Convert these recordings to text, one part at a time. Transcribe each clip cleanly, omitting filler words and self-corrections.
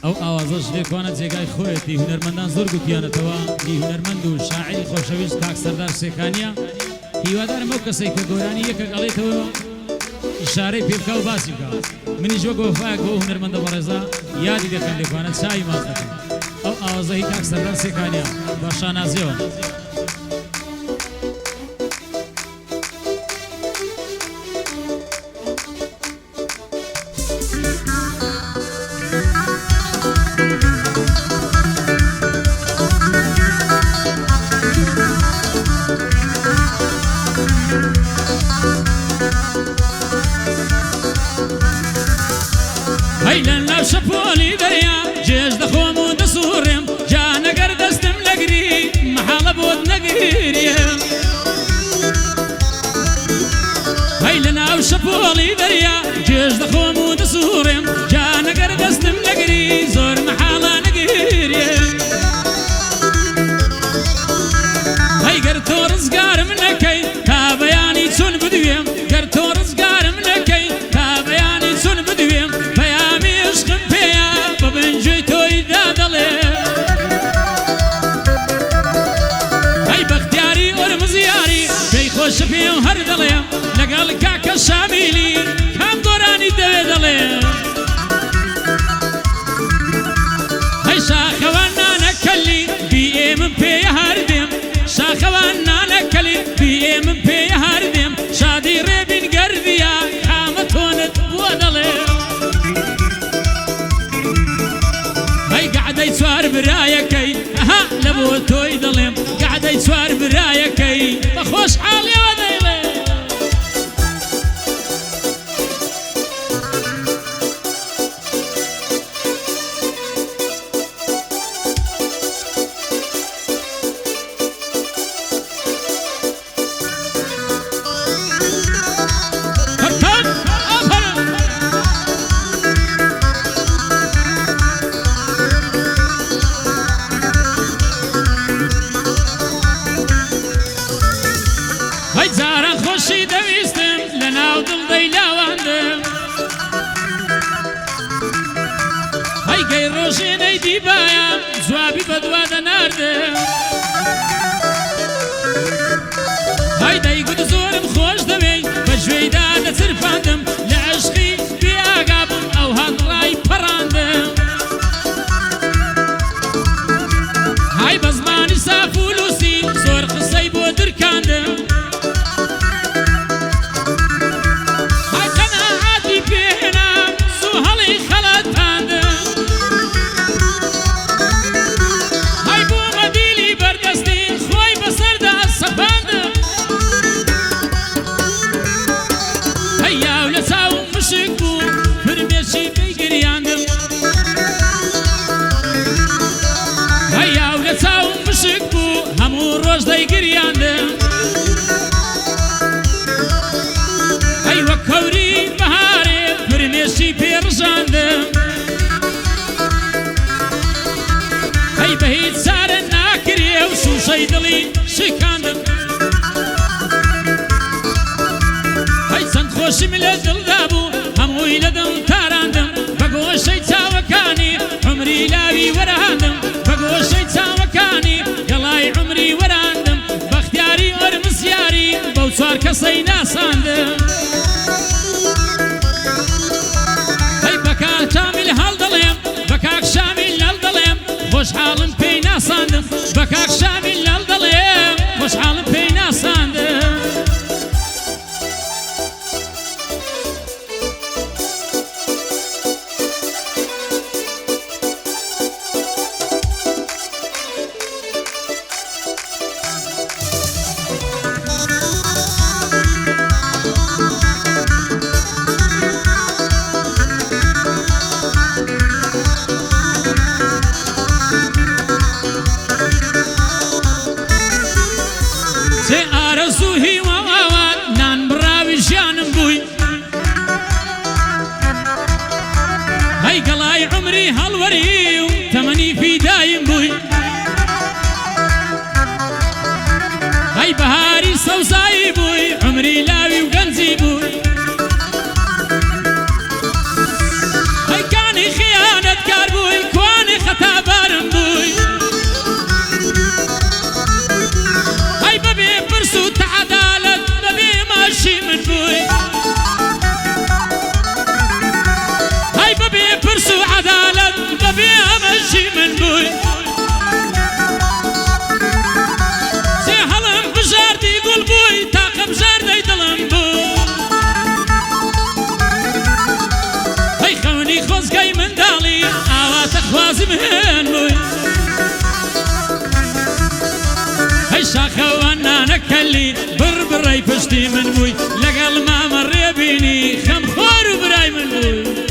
ئەو ئاوازەش لێکوانە جێگای خۆیەتی هونەرمەندان زۆر گوتیانەتەوە دی هونەرمەند و شاعری خۆشەویست کاک سەردار سێکانیە هیوادارم ئەو کەسەی کە گۆرانی یەکێک ئەڵێتەوە ئیشارەی پێ بکە و باسی بکە منیش وەک وەفایەک بۆ هونەرمەندە بەڕێزا یادی دەکەم لێکوانە چای ماز دەکەم ئەو ئاوازە هی کاک سەردار سێکانیە بە شانازیەوە هەیلەن لەو شەپۆلی دەریا جێژ دەخۆم و دەسوڕێم جا نەگەر دەستم لەگری مەحاڵە بۆت نەگرێم هەیلە ناو شەپۆلی دەریا جێژ دەخۆم و دەسوڕێم جا نەگەر دەستم لەگری زۆر مەحاڵە نەگرێم هەیگەر تۆ ڕزگارم نەکەی تا بەیانی چۆن بدوێم گەر تۆ ڕزگارم نەکەی تا بەیانی چۆن بدوێم پەیامی عشقم پێیە بە بنجۆی تۆیدا دەڵێم هەی بەختیاری ئۆرمزیاری پێی خۆشە پێم هەر دەڵێم لەگەڵ کاکە شامیلی کام گۆرانی دەوێ دەڵێم هەی شاخەوان نانەکەلی بی ئێمم پێیە هەر دێم شاخەوان نانەکەلی بی ئێمم پێیە هەر دێم شادی ڕێبین گەردیە کامە تۆنت بووە دەڵێم هەی گەعدەی چوار برایەکەی ئەها لە بۆ تۆی دەڵێم گەعدەی چوار برایەکەی بە خۆشحاڵیەوە دەیڵێم هەی جاران خۆشی دەویستم لە ناو دڵدەی لاواندم هەی گەی ڕۆژێنەی دیبایە جوابی بەدوا دەناردم هەی دەیگوت زۆرم خۆش دەوێی بە گوێیدا دەچرپاندم لە عشقی بێ ئاگا بووم ئەو هەڵڕای پەڕاندم هەی بە زمانی ساف و لووسی زۆر قسەی بۆ درکاندم هەموو ڕۆژ دەیگریاندم هەی وەک کەوری بەهارێ فرمێشی پێڕژاندم هەی بە هیچ چارە ناکرێ و شوشەی دڵی شکاندم هەی چەند خۆشیم لە دڵدا بوو هەمووی لە دڵ تاراندم بە گۆشەی چاوەکانی عمری لاوی وەرهاندم بە گۆشەی چاوەکانی گەڵای عمری وەراندم بەختیاری ئۆرمزیاری بەو چوار کەسەی ناساندم هەی بە کاک شامیل هەڵدەڵێم بە کاک شامیل هەڵدەڵێم خۆشحاڵم پێی ناساندم بە کاک شامیل هەڵدەڵێم خۆشحاڵم پێی ناساندم هەی گەڵای عمری هەڵوەری و تەمەنی فیدایم بووی هەی بەهاری سەوزایی بووی عمری لاوی و گەنجی بووی هەی کانی خیانەتکار بووی دەخوازم هێن بووی هەی شاخەوە نانەکەلی بڕبڕی پشتی من بووی لەگەڵ مامە ڕێبینی خەمخوار و برای من بووی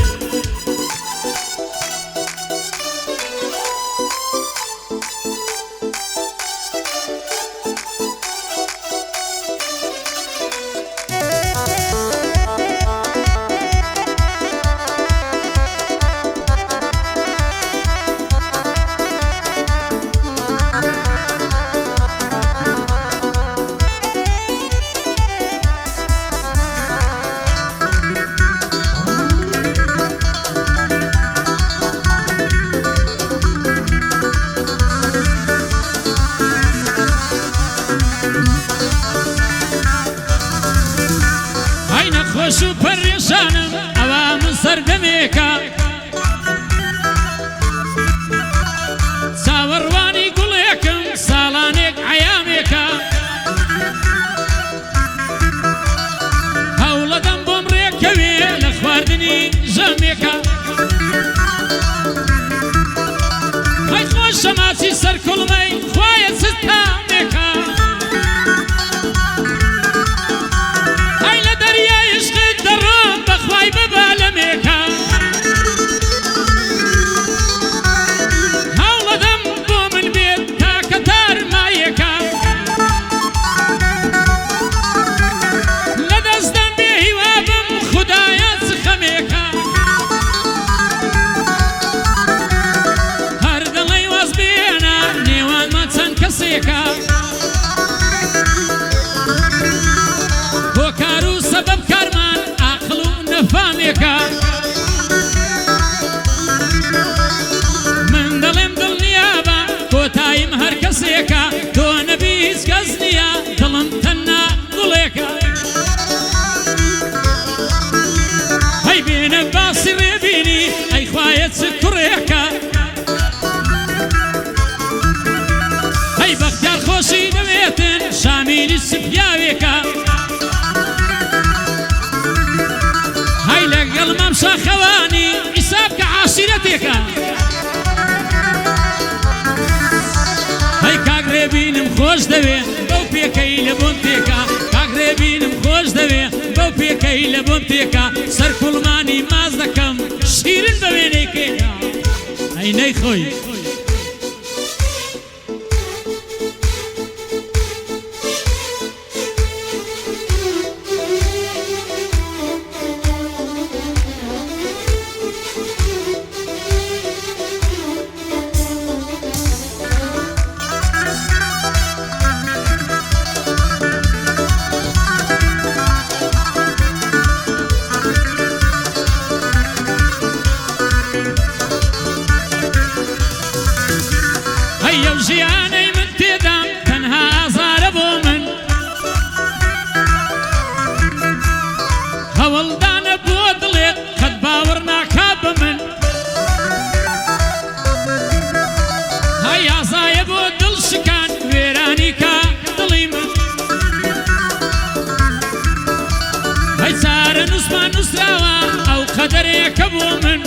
خۆش و پەرێشانم ئەوا من سەردەمێکە چاوەڕوانی گوڵێکم ساڵانێک عەیامێکە هەوڵەدەم بۆم ڕێکەوێ لە خواردنی ژەمێکە هەی خۆشە ماچی سەر کوڵمەی خوایە چ تامێکە هۆکار و سەبەب کارمان عاقڵ و نەفامێکە من دەڵێم دڵنیابە کۆتاییم هەر کەسێکە تۆ نەبی هیچ کەس نییە دڵم تەنها گوڵێکە هەی بێنە باسی ڕێبینی ئەی خوایە چ کوڕێکە هەی بەختیار خۆشی دەوێتن شامیری سپیاوێکە هەی لەگەڵ مام شاخەوانی ئیساب کە عاشیرەتێکە هەی کاک ڕێبینم خۆش دەوێ بەو پێکەی لە بۆم تێکە کاک ڕێبینم خۆش دەوێ بەو پێکەی لە بۆم تێکە سەر کوڵمانی ماز دەکەم شیرن بە وێنەیەکێکە هەی نەیخۆی ژیانەی من تێدام تەنها ئازارە بۆ من هەوڵدانە بۆ دڵێت قەت باوەڕ ناکا بە من هەی ئازایە بۆ دڵ شکان وێرانی کا دڵی من هەی چارە نووسمان نووسراوە ئەو قەدەرێکە بۆ من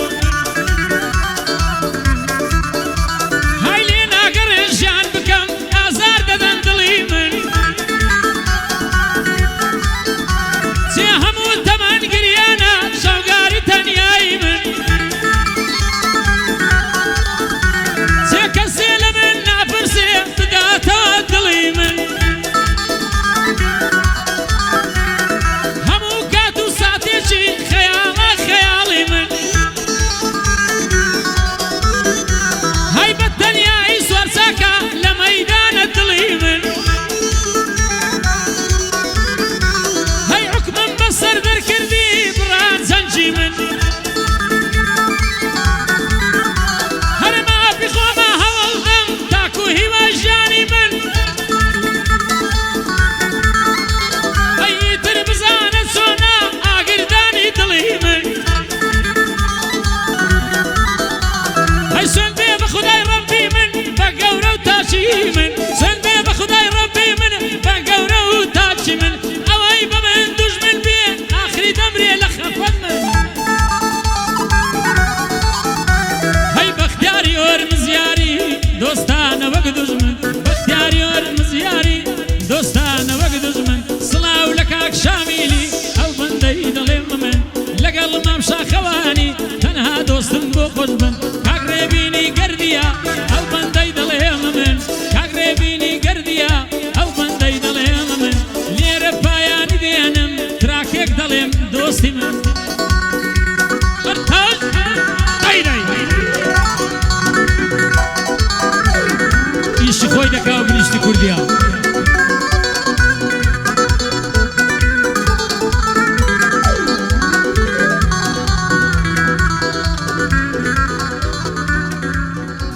خۆش بن کاگرێبینی گردیە ئەو بەندەی دڵێمە من کاگرێبینی گردیە ئەو بەندەی دڵێمە من لێرە پایانی دێنم تراکێک دەڵێم دۆستی من بەرتاش قەیرەی ئیشی خۆی دەکا و گریشتی کوردیە